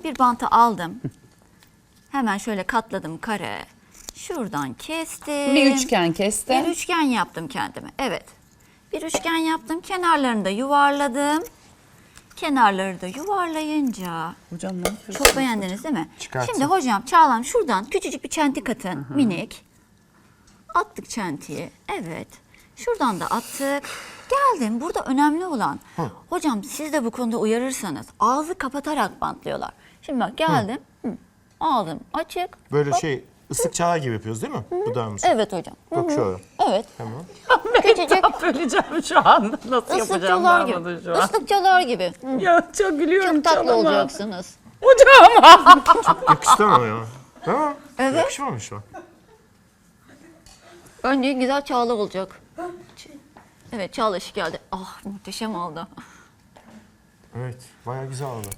bir bantı aldım. Hemen şöyle katladım kare. Şuradan kestim. Bir üçgen kestim. Bir üçgen yaptım kendime. Evet. Bir üçgen yaptım. Kenarlarını da yuvarladım. Kenarları da yuvarlayınca Hocam ne yapıyorsun? çok beğendiniz değil mi? Çıkartsın. Şimdi hocam Çağlam şuradan küçücük bir çentik atın. Minik. Attık çentiği. Evet. Şuradan da attık. Geldim. Burada önemli olan hocam siz de bu konuda uyarırsanız ağzı kapatarak bantlıyorlar. Şimdi bak geldim. Ağzım açık. Böyle şey ıslık çağı gibi yapıyoruz değil mi? Dudağımızı. Evet hocam. Bak şöyle. Evet. Tamam. Küçücük Söyleyeceğim şu anda. Nasıl yapacağım ıslıkçalar ben gibi. bunu şu an? Islıkçalar gibi. Ya çok gülüyorum. Çok tatlı çalama. olacaksınız. Hocam. Yakıştı ama ya. Değil mi? Evet. Yakışmamış mı? Önce güzel Çağla olacak. Evet Çağla işi geldi. Ah muhteşem oldu. Evet. Bayağı güzel oldu.